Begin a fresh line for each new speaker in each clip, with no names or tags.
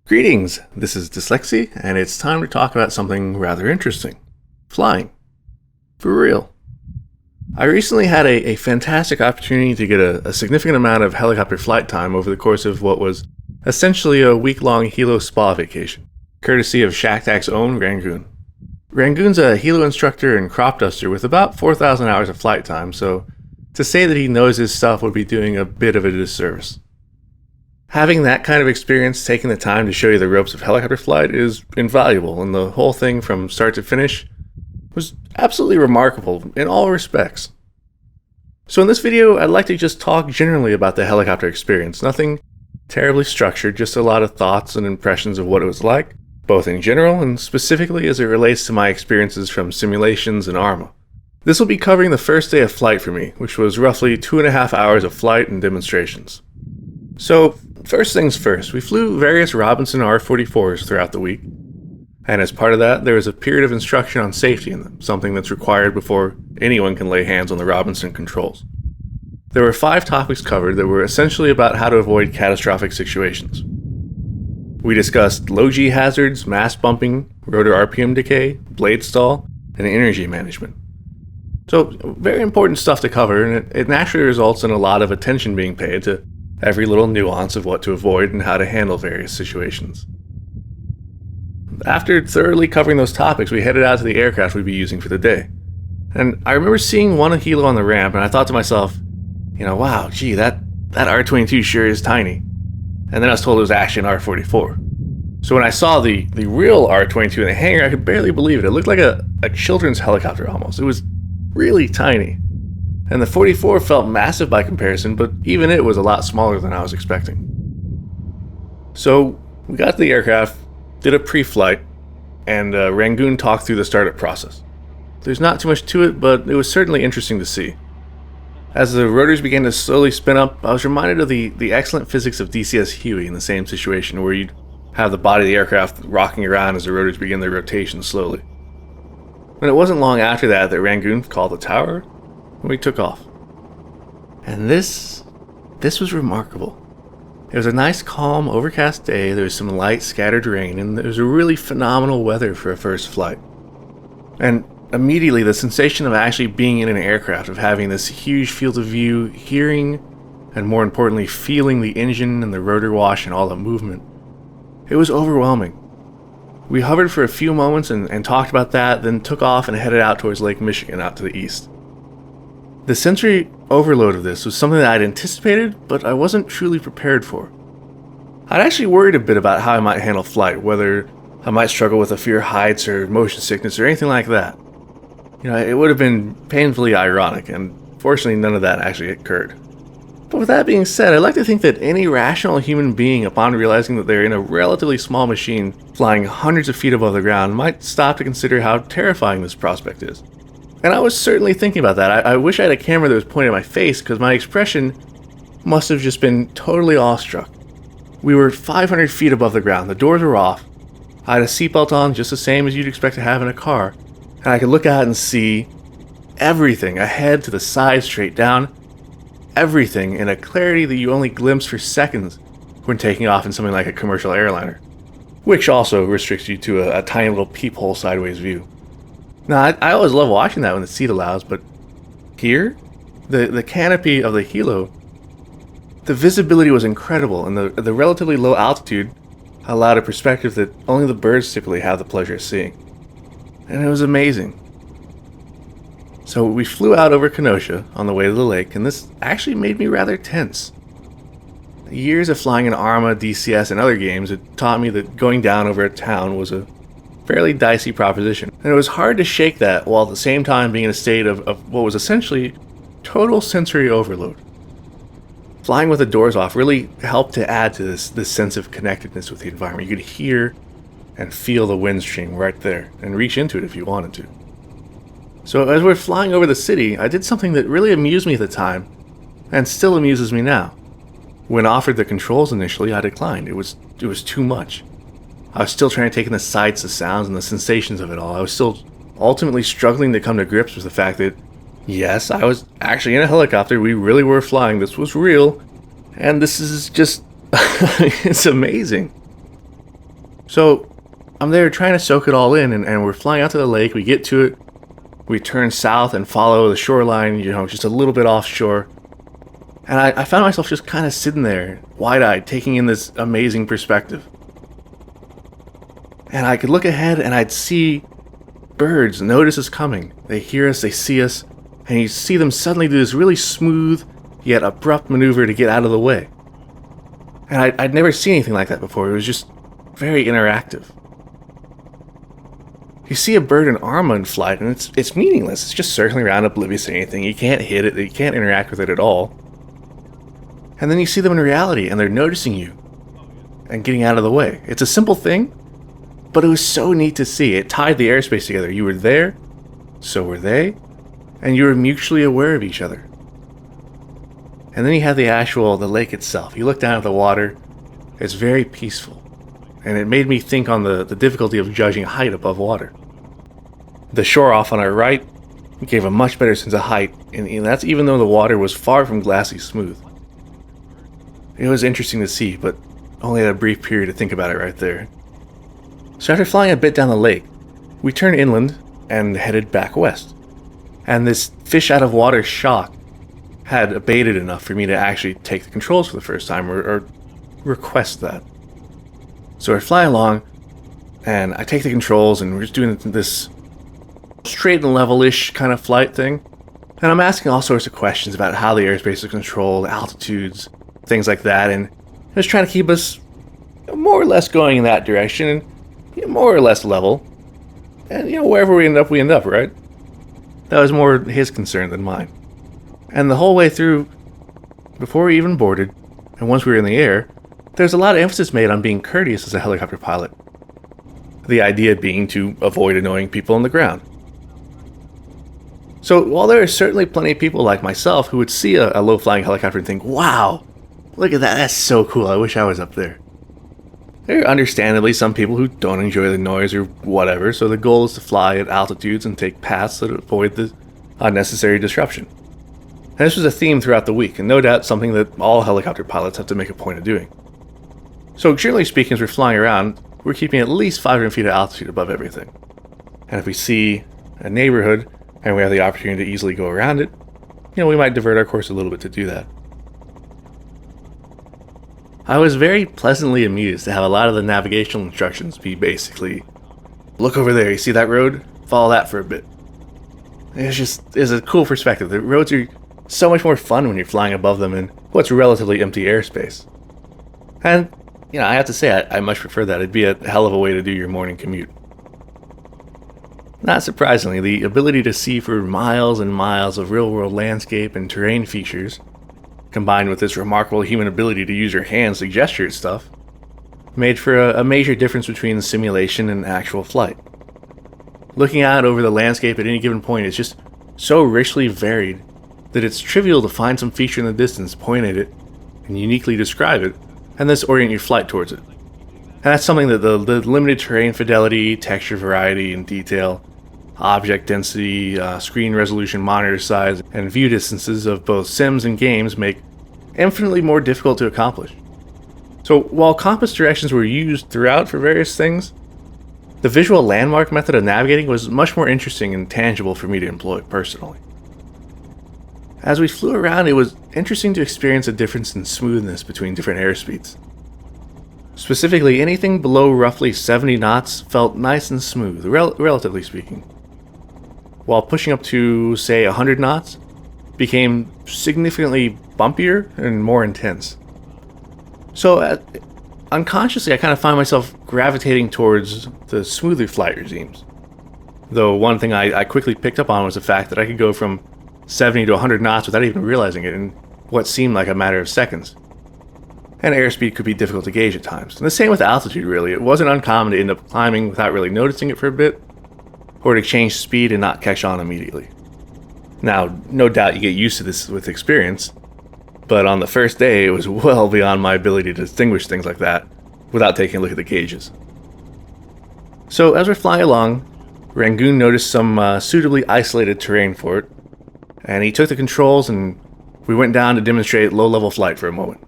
Greetings, this is dslyecxi, and it's time to talk about something rather interesting. Flying. For real. I recently had a fantastic opportunity to get a significant amount of helicopter flight time over the course of what was essentially a week-long Hilo spa vacation, courtesy of Shaktak's own Rangoon. Rangoon's a Hilo instructor and crop duster with about 4,000 hours of flight time, so to say that he knows his stuff would be doing a bit of a disservice. Having that kind of experience, taking the time to show you the ropes of helicopter flight is invaluable, and the whole thing from start to finish was absolutely remarkable in all respects. So in this video, I'd like to just talk generally about the helicopter experience. Nothing terribly structured, just a lot of thoughts and impressions of what it was like, both in general and specifically as it relates to my experiences from simulations and ARMA. This will be covering the first day of flight for me, which was roughly 2.5 hours of flight and demonstrations. So, first things first, we flew various Robinson R-44s throughout the week, and as part of that, there was a period of instruction on safety in them, something that's required before anyone can lay hands on the Robinson controls. There were 5 topics covered that were essentially about how to avoid catastrophic situations. We discussed low G hazards, mast bumping, rotor RPM decay, blade stall, and energy management. So, very important stuff to cover, and it naturally results in a lot of attention being paid to every little nuance of what to avoid and how to handle various situations. After thoroughly covering those topics, we headed out to the aircraft we'd be using for the day. And I remember seeing one Hilo on the ramp, and I thought to myself, wow, gee, that R-22 sure is tiny. And then I was told it was actually an R-44. So when I saw the real R-22 in the hangar, I could barely believe it. It looked like a children's helicopter almost. It was really tiny. And the 44 felt massive by comparison, but even it was a lot smaller than I was expecting. So we got to the aircraft, did a pre-flight, and Rangoon talked through the startup process. There's not too much to it, but it was certainly interesting to see. As the rotors began to slowly spin up, I was reminded of the excellent physics of DCS Huey in the same situation, where you'd have the body of the aircraft rocking around as the rotors begin their rotation slowly. And it wasn't long after that Rangoon called the tower, and we took off. And this was remarkable. It was a nice, calm, overcast day. There was some light, scattered rain, and there was a really phenomenal weather for a first flight. And immediately, the sensation of actually being in an aircraft, of having this huge field of view, hearing, and more importantly, feeling the engine and the rotor wash and all the movement, it was overwhelming. We hovered for a few moments and talked about that, then took off and headed out towards Lake Michigan out to the east. The sensory overload of this was something that I'd anticipated, but I wasn't truly prepared for. I'd actually worried a bit about how I might handle flight, whether I might struggle with a fear of heights or motion sickness or anything like that. It would have been painfully ironic, and fortunately none of that actually occurred. But with that being said, I'd like to think that any rational human being, upon realizing that they're in a relatively small machine flying hundreds of feet above the ground, might stop to consider how terrifying this prospect is. And I was certainly thinking about that. I wish I had a camera that was pointed at my face, because my expression must have just been totally awestruck. We were 500 feet above the ground, the doors were off, I had a seatbelt on just the same as you'd expect to have in a car, and I could look out and see everything, ahead to the side, straight down, everything in a clarity that you only glimpse for seconds when taking off in something like a commercial airliner, which also restricts you to a tiny little peephole sideways view. Now, I always love watching that when the seat allows, but here, the canopy of the Hilo, the visibility was incredible, and the relatively low altitude allowed a perspective that only the birds typically have the pleasure of seeing. And it was amazing. So we flew out over Kenosha on the way to the lake, and this actually made me rather tense. Years of flying in ARMA, DCS, and other games had taught me that going down over a town was a fairly dicey proposition, and it was hard to shake that while at the same time being in a state of what was essentially total sensory overload. Flying with the doors off really helped to add to this sense of connectedness with the environment. You could hear and feel the wind stream right there, and reach into it if you wanted to. So as we're flying over the city, I did something that really amused me at the time, and still amuses me now. When offered the controls initially, I declined. It was too much. I was still trying to take in the sights, the sounds, and the sensations of it all. I was still ultimately struggling to come to grips with the fact that, yes, I was actually in a helicopter, we really were flying, this was real, and this is just, it's amazing. So I'm there trying to soak it all in, and we're flying out to the lake. We get to it. We turn south and follow the shoreline, just a little bit offshore. And I found myself just kind of sitting there, wide-eyed, taking in this amazing perspective. And I could look ahead and I'd see birds notice us coming. They hear us, they see us, and you see them suddenly do this really smooth yet abrupt maneuver to get out of the way. And I'd never seen anything like that before. It was just very interactive. You see a bird in armor in flight, and it's meaningless. It's just circling around oblivious to anything. You can't hit it. You can't interact with it at all. And then you see them in reality, and they're noticing you and getting out of the way. It's a simple thing, but it was so neat to see. It tied the airspace together. You were there, so were they, and you were mutually aware of each other. And then you have the lake itself. You look down at the water. It's very peaceful. And it made me think on the difficulty of judging height above water. The shore off on our right gave a much better sense of height, and that's even though the water was far from glassy smooth. It was interesting to see, but only had a brief period to think about it right there. So after flying a bit down the lake, we turned inland and headed back west. And this fish out of water shock had abated enough for me to actually take the controls for the first time, or request that. So we're flying along, and I take the controls, and we're just doing this straight and level-ish kind of flight thing. And I'm asking all sorts of questions about how the airspace is controlled, altitudes, things like that, and just trying to keep us more or less going in that direction, and more or less level. And wherever we end up, right? That was more his concern than mine. And the whole way through, before we even boarded, and once we were in the air, there's a lot of emphasis made on being courteous as a helicopter pilot. The idea being to avoid annoying people on the ground. So while there are certainly plenty of people like myself who would see a low-flying helicopter and think, wow, look at that, that's so cool, I wish I was up there. There are understandably some people who don't enjoy the noise or whatever, so the goal is to fly at altitudes and take paths that avoid the unnecessary disruption. And this was a theme throughout the week, and no doubt something that all helicopter pilots have to make a point of doing. So generally speaking, as we're flying around, we're keeping at least 500 feet of altitude above everything. And if we see a neighborhood and we have the opportunity to easily go around it, we might divert our course a little bit to do that. I was very pleasantly amused to have a lot of the navigational instructions be basically, look over there, you see that road? Follow that for a bit. It's a cool perspective. The roads are so much more fun when you're flying above them in what's relatively empty airspace. And I have to say, I much prefer that. It'd be a hell of a way to do your morning commute. Not surprisingly, the ability to see for miles and miles of real-world landscape and terrain features, combined with this remarkable human ability to use your hands to gesture at stuff, made for a major difference between simulation and actual flight. Looking out over the landscape at any given point is just so richly varied that it's trivial to find some feature in the distance, point at it, and uniquely describe it, and thus orient your flight towards it. And that's something that the limited terrain fidelity, texture variety and detail, object density, screen resolution, monitor size, and view distances of both sims and games make infinitely more difficult to accomplish. So while compass directions were used throughout for various things, the visual landmark method of navigating was much more interesting and tangible for me to employ personally. As we flew around, it was interesting to experience a difference in smoothness between different airspeeds. Specifically, anything below roughly 70 knots felt nice and smooth, relatively speaking. While pushing up to, say, 100 knots became significantly bumpier and more intense. So, unconsciously, I kind of find myself gravitating towards the smoother flight regimes. Though one thing I quickly picked up on was the fact that I could go from 70 to 100 knots without even realizing it in what seemed like a matter of seconds. And airspeed could be difficult to gauge at times. And the same with altitude, really. It wasn't uncommon to end up climbing without really noticing it for a bit, or to change speed and not catch on immediately. Now, no doubt you get used to this with experience, but on the first day it was well beyond my ability to distinguish things like that without taking a look at the gauges. So as we're flying along, Rangoon noticed some suitably isolated terrain for it, and he took the controls and we went down to demonstrate low-level flight for a moment.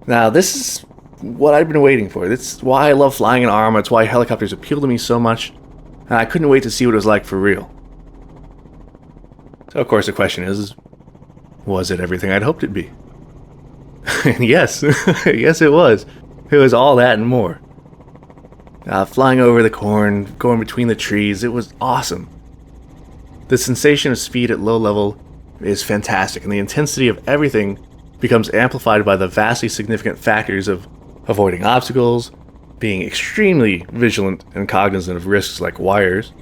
Now, this is what I'd been waiting for. That's why I love flying in Arma. It's why helicopters appeal to me so much. And I couldn't wait to see what it was like for real. So of course the question is, was it everything I'd hoped it'd be? And yes, yes it was. It was all that and more. Flying over the corn, going between the trees, it was awesome. The sensation of speed at low level is fantastic, and the intensity of everything becomes amplified by the vastly significant factors of avoiding obstacles, being extremely vigilant and cognizant of risks like wires,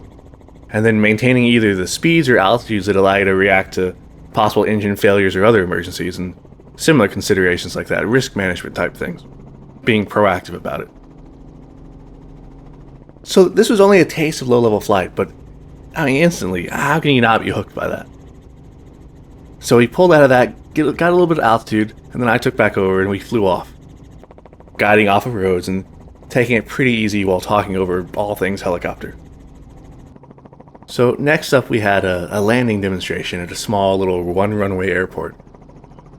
and then maintaining either the speeds or altitudes that allow you to react to possible engine failures or other emergencies, and similar considerations like that, risk management type things, being proactive about it. So this was only a taste of low-level flight, but I mean, instantly, how can you not be hooked by that? So we pulled out of that, got a little bit of altitude, and then I took back over and we flew off, guiding off of roads and taking it pretty easy while talking over all things helicopter. So next up we had a landing demonstration at a small little one-runway airport,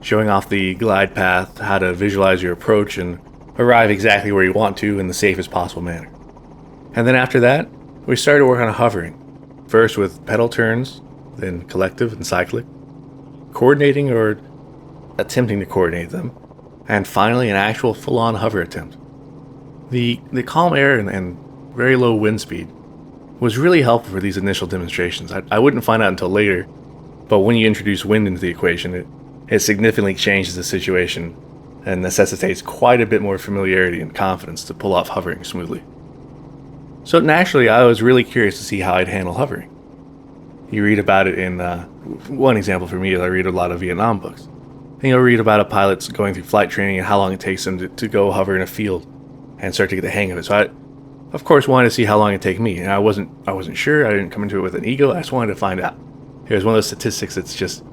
showing off the glide path, how to visualize your approach and arrive exactly where you want to in the safest possible manner. And then after that, we started to work on hovering, first with pedal turns, then collective and cyclic, coordinating or attempting to coordinate them, and finally an actual full-on hover attempt. The calm air and very low wind speed was really helpful for these initial demonstrations. I wouldn't find out until later, but when you introduce wind into the equation, it significantly changes the situation and necessitates quite a bit more familiarity and confidence to pull off hovering smoothly. So naturally, I was really curious to see how I'd handle hovering. You read about it in, one example for me is I read a lot of Vietnam books. And you'll read about a pilot's going through flight training and how long it takes them to go hover in a field and start to get the hang of it. So I, of course, wanted to see how long it'd take me. And I wasn't sure. I didn't come into it with an ego. I just wanted to find out. It was one of those statistics that's just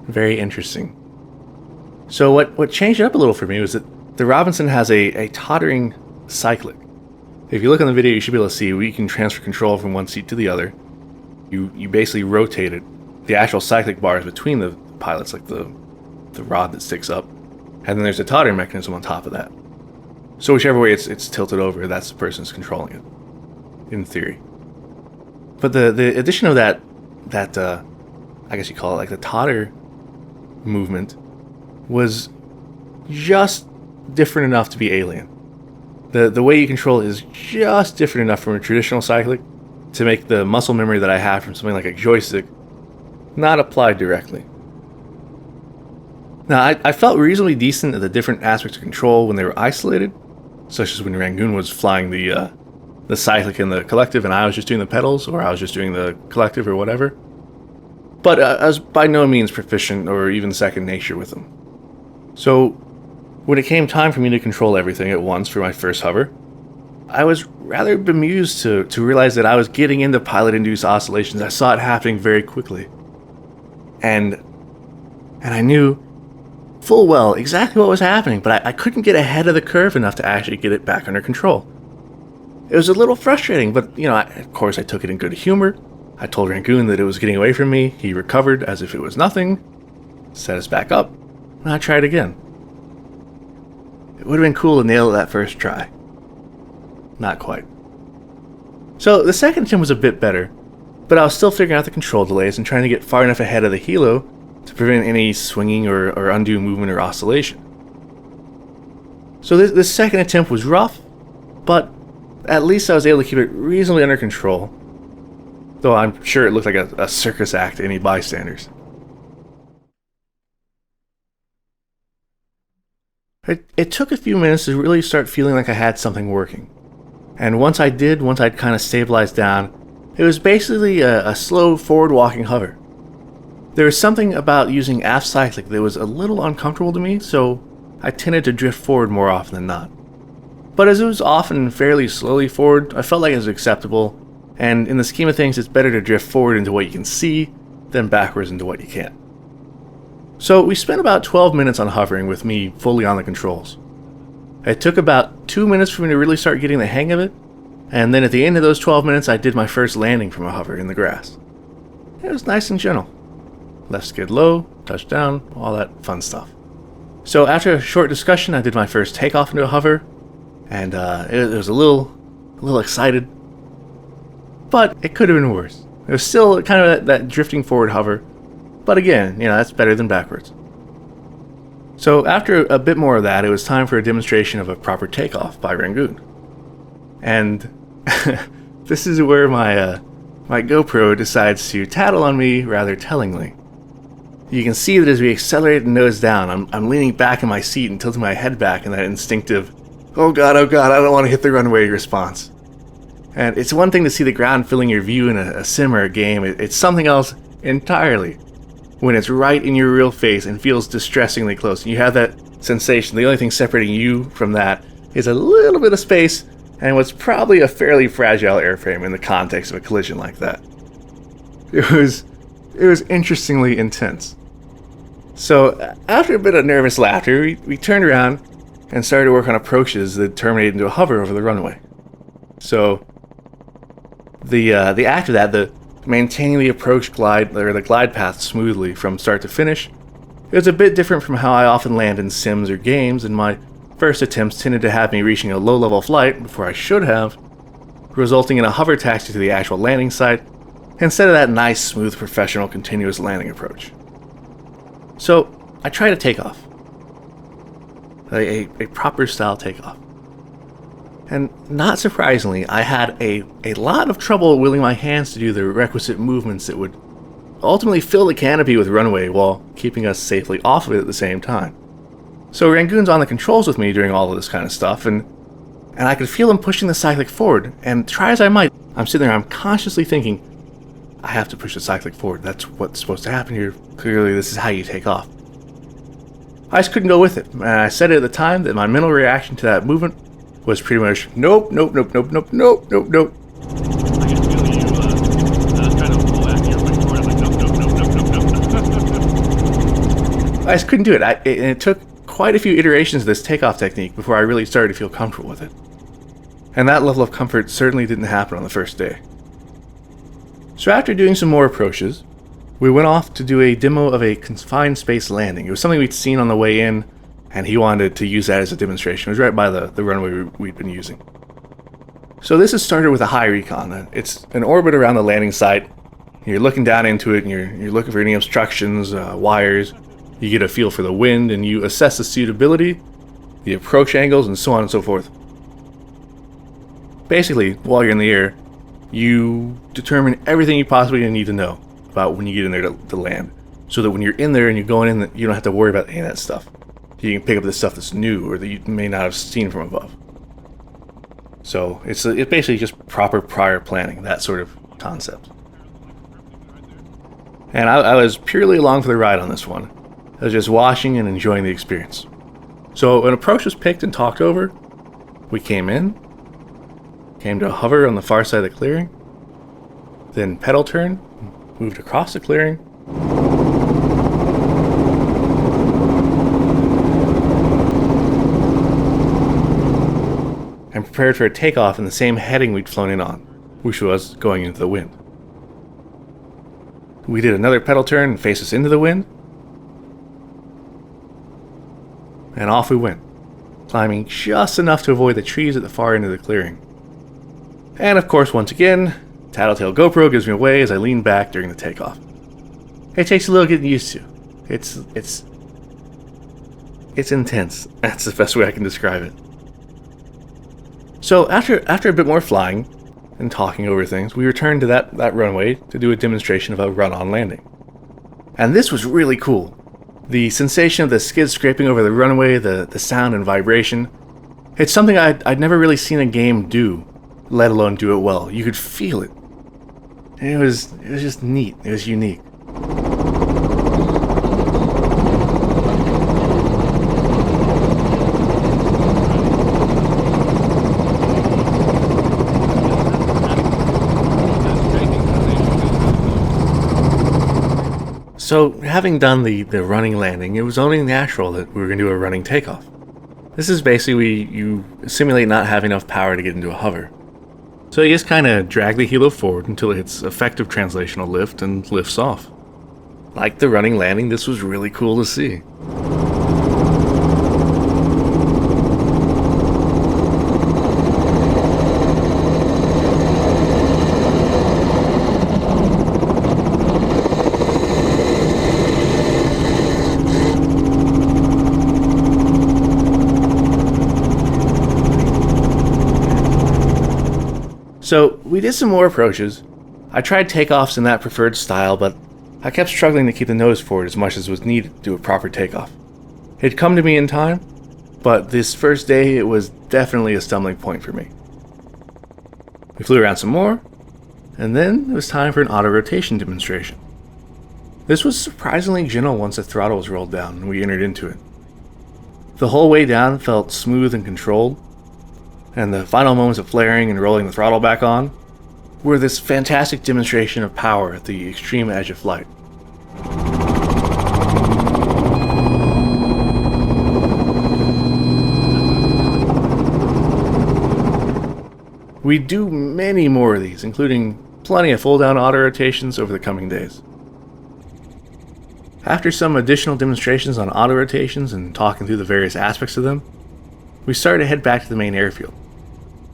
very interesting. So what changed it up a little for me was that the Robinson has a tottering cyclic. If you look on the video, you should be able to see we can transfer control from one seat to the other. You basically rotate it. The actual cyclic bar is between the pilots, like the rod that sticks up. And then there's a tottering mechanism on top of that. So whichever way it's tilted over, that's the person who's controlling it, in theory. But the addition of that I guess you call it like the totter movement, was just different enough to be alien. The way you control it is just different enough from a traditional cyclic to make the muscle memory that I have from something like a joystick not applied directly. Now, I felt reasonably decent at the different aspects of control when they were isolated, such as when Rangoon was flying the cyclic and the collective and I was just doing the pedals, or I was just doing the collective or whatever. But I was by no means proficient or even second nature with them. So when it came time for me to control everything at once for my first hover, I was rather bemused to realize that I was getting into pilot-induced oscillations. I saw it happening very quickly. And I knew full well exactly what was happening, but I couldn't get ahead of the curve enough to actually get it back under control. It was a little frustrating, but of course I took it in good humor. I told Rangoon that it was getting away from me. He recovered as if it was nothing, set us back up, and I tried again. It would have been cool to nail it that first try. Not quite. So the second attempt was a bit better, but I was still figuring out the control delays and trying to get far enough ahead of the helo to prevent any swinging or undue movement or oscillation. So this second attempt was rough, but at least I was able to keep it reasonably under control, though I'm sure it looked like a circus act to any bystanders. It took a few minutes to really start feeling like I had something working. And once I'd kind of stabilized down, it was basically a slow forward-walking hover. There was something about using aft cyclic that was a little uncomfortable to me, so I tended to drift forward more often than not. But as it was often fairly slowly forward, I felt like it was acceptable, and in the scheme of things, it's better to drift forward into what you can see than backwards into what you can't. So we spent about 12 minutes on hovering with me fully on the controls. It took about 2 minutes for me to really start getting the hang of it, and then at the end of those 12 minutes I did my first landing from a hover in the grass. It was nice and gentle. Left skid low, touchdown, all that fun stuff. So after a short discussion, I did my first takeoff into a hover, and it was a little excited, but it could have been worse. It was still kind of that drifting forward hover, but again, that's better than backwards. So after a bit more of that, it was time for a demonstration of a proper takeoff by Rangoon. And this is where my GoPro decides to tattle on me rather tellingly. You can see that as we accelerate and nose down, I'm leaning back in my seat and tilting my head back in that instinctive, oh god, I don't want to hit the runway response. And it's one thing to see the ground filling your view in a sim or a game. It's something else entirely when it's right in your real face and feels distressingly close. And you have that sensation. The only thing separating you from that is a little bit of space and what's probably a fairly fragile airframe in the context of a collision like that. It was interestingly intense. So after a bit of nervous laughter, we turned around and started to work on approaches that terminated into a hover over the runway. So the act of that, the maintaining the approach glide or the glide path smoothly from start to finish, it was a bit different from how I often land in sims or games, and my first attempts tended to have me reaching a low-level flight before I should have, resulting in a hover taxi to the actual landing site instead of that nice, smooth, professional, continuous landing approach. So I tried a takeoff, a proper style takeoff. And not surprisingly, I had a lot of trouble willing my hands to do the requisite movements that would ultimately fill the canopy with runway while keeping us safely off of it at the same time. So Rangoon's on the controls with me during all of this kind of stuff, and I could feel him pushing the cyclic forward, and try as I might, I'm sitting there, I'm consciously thinking, I have to push the cyclic forward, that's what's supposed to happen here, clearly this is how you take off. I just couldn't go with it, and I said it at the time that my mental reaction to that movement was pretty much, nope.
I can feel you trying to pull back here, but you're like, nope.
I just couldn't do it. It took quite a few iterations of this takeoff technique before I really started to feel comfortable with it. And that level of comfort certainly didn't happen on the first day. So after doing some more approaches, we went off to do a demo of a confined space landing. It was something we'd seen on the way in, and he wanted to use that as a demonstration. It was right by the runway we'd been using. So this is started with a high recon. It's an orbit around the landing site. You're looking down into it, and you're looking for any obstructions, wires. You get a feel for the wind, and you assess the suitability, the approach angles, and so on and so forth. Basically, while you're in the air, you determine everything you possibly need to know about when you get in there to land, so that when you're in there and you're going in, you don't have to worry about any of that stuff. You can pick up the stuff that's new or that you may not have seen from above. So it's basically just proper prior planning, that sort of concept. And I was purely along for the ride on this one. I was just watching and enjoying the experience. So an approach was picked and talked over. We came to a hover on the far side of the clearing, then pedal turn, moved across the clearing, and prepared for a takeoff in the same heading we'd flown in on, which was going into the wind. We did another pedal turn and faced us into the wind, and off we went, climbing just enough to avoid the trees at the far end of the clearing. And of course, once again, Tattletale GoPro gives me away as I lean back during the takeoff. It takes a little getting used to. It's intense. That's the best way I can describe it. So after a bit more flying and talking over things, we returned to that runway to do a demonstration of a run-on landing. And this was really cool. The sensation of the skid scraping over the runway, the sound and vibration, it's something I'd never really seen a game do, let alone do it well. You could feel it. And it was just neat. It was unique. So, having done the running landing, it was only natural that we were going to do a running takeoff. This is basically you simulate not having enough power to get into a hover. So you just kind of drag the helo forward until it hits effective translational lift and lifts off. Like the running landing, this was really cool to see. So we did some more approaches. I tried takeoffs in that preferred style, but I kept struggling to keep the nose forward as much as was needed to do a proper takeoff. It had come to me in time, but this first day it was definitely a stumbling point for me. We flew around some more, and then it was time for an auto-rotation demonstration. This was surprisingly gentle once the throttle was rolled down and we entered into it. The whole way down felt smooth and controlled, and the final moments of flaring and rolling the throttle back on were this fantastic demonstration of power at the extreme edge of flight. We do many more of these, including plenty of full-down auto-rotations over the coming days. After some additional demonstrations on auto-rotations and talking through the various aspects of them, we started to head back to the main airfield.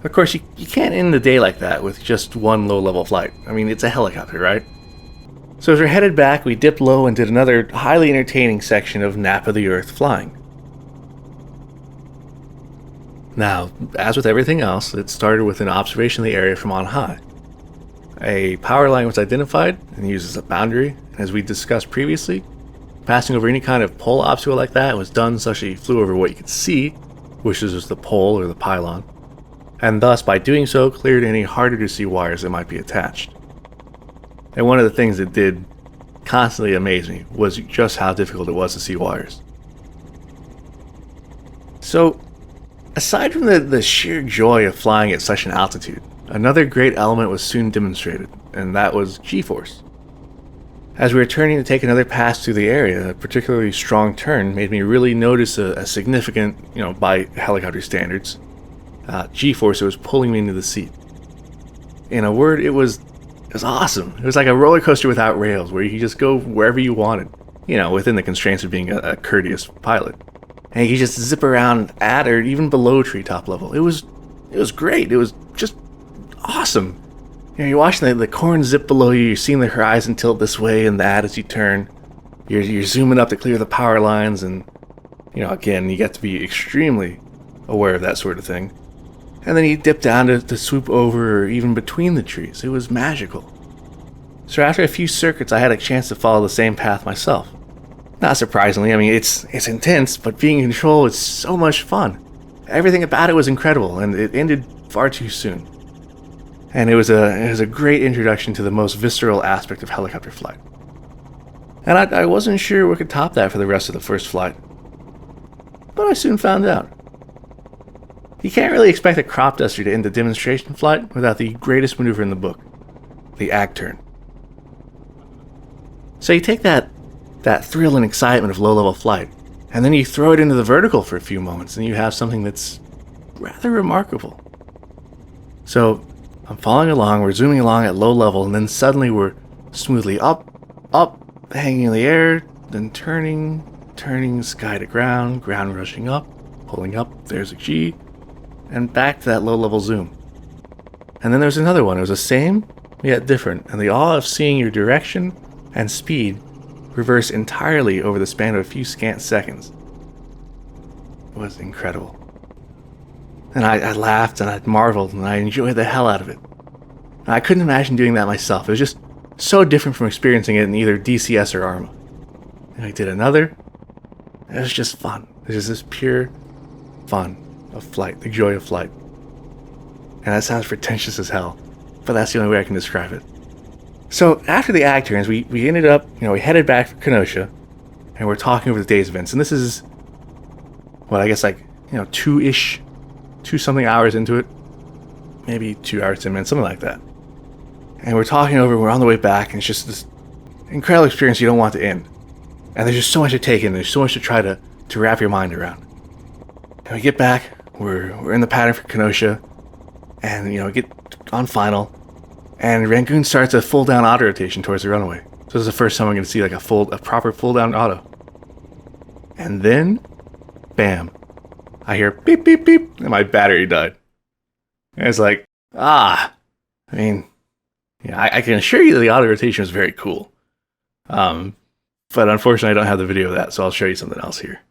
Of course, you can't end the day like that with just one low-level flight. I mean, it's a helicopter, right? So as we're headed back, we dipped low and did another highly entertaining section of Nap of the Earth flying. Now, as with everything else, it started with an observation of the area from on high. A power line was identified and used as a boundary, and as we discussed previously, passing over any kind of pole obstacle like that was done such that you flew over what you could see, which was the pole or the pylon, and thus by doing so cleared any harder to see wires that might be attached. And one of the things that did constantly amaze me was just how difficult it was to see wires. So, aside from the sheer joy of flying at such an altitude, another great element was soon demonstrated, and that was G-force. As we were turning to take another pass through the area, a particularly strong turn made me really notice a significant, by helicopter standards, G-force that was pulling me into the seat. In a word, it was awesome. It was like a roller coaster without rails, where you could just go wherever you wanted, within the constraints of being a courteous pilot. And you could just zip around at or even below treetop level. It was great. It was just awesome. You're watching the corn zip below you, you're seeing the horizon tilt this way and that as you turn. You're zooming up to clear the power lines, and, again, you get to be extremely aware of that sort of thing. And then you dip down to swoop over or even between the trees. It was magical. So after a few circuits, I had a chance to follow the same path myself. Not surprisingly, I mean, it's intense, but being in control is so much fun. Everything about it was incredible, and it ended far too soon. And it was a great introduction to the most visceral aspect of helicopter flight. And I wasn't sure what could top that for the rest of the first flight. But I soon found out. You can't really expect a crop duster to end the demonstration flight without the greatest maneuver in the book, the ag turn. So you take that thrill and excitement of low-level flight, and then you throw it into the vertical for a few moments, and you have something that's rather remarkable. So I'm following along, we're zooming along at low level, and then suddenly we're smoothly up, hanging in the air, then turning sky to ground rushing up, pulling up, there's a G, and back to that low level zoom. And then there's another one. It was the same, yet different, and the awe of seeing your direction and speed reverse entirely over the span of a few scant seconds was incredible. And I laughed and I marveled and I enjoyed the hell out of it. And I couldn't imagine doing that myself. It was just so different from experiencing it in either DCS or ARMA. And I did another. It was just fun. It was just this pure fun of flight, the joy of flight. And that sounds pretentious as hell, but that's the only way I can describe it. So after the ag turns, we ended up, we headed back for Kenosha, and we're talking over the day's events. And this is, I guess two something hours into it, maybe 2 hours, 10 minutes, something like that. And we're talking over, we're on the way back, and it's just this incredible experience you don't want to end. And there's just so much to take in, there's so much to try to wrap your mind around. And we get back, we're in the pattern for Kenosha, and we get on final, and Rangoon starts a full down auto rotation towards the runway. So this is the first time I'm going to see like a proper full down auto. And then, bam, I hear beep beep beep, and my battery died. And it's like, I can assure you that the auto rotation was very cool. But unfortunately I don't have the video of that, so I'll show you something else here.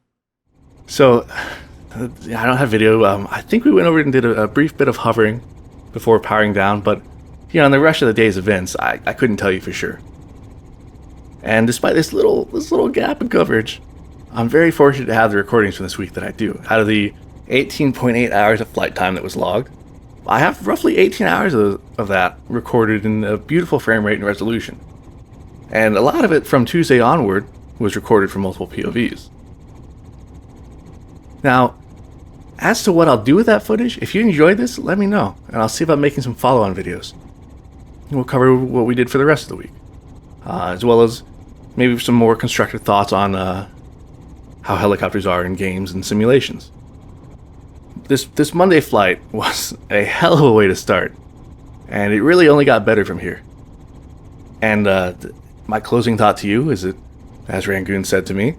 So, I don't have video. I think we went over and did a brief bit of hovering, before powering down, but in the rush of the day's events, I couldn't tell you for sure. And despite this little gap in coverage, I'm very fortunate to have the recordings from this week that I do. Out of the 18.8 hours of flight time that was logged, I have roughly 18 hours of that recorded in a beautiful frame rate and resolution. And a lot of it from Tuesday onward was recorded from multiple POVs. Now, as to what I'll do with that footage, if you enjoyed this, let me know, and I'll see if I'm making some follow-on videos. We'll cover what we did for the rest of the week, as well as maybe some more constructive thoughts on how helicopters are in games and simulations. This Monday flight was a hell of a way to start, and it really only got better from here. And my closing thought to you is that, as Rangoon said to me,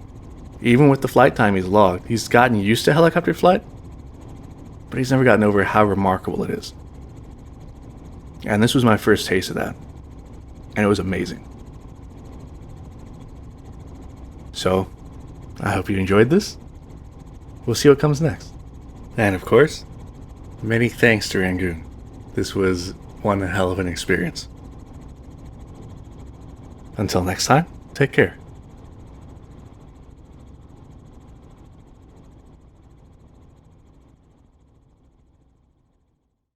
even with the flight time he's logged, he's gotten used to helicopter flight, but he's never gotten over how remarkable it is. And this was my first taste of that, and it was amazing. So, I hope you enjoyed this. We'll see what comes next. And of course, many thanks to Rangoon. This was one hell of an experience. Until next time, take care.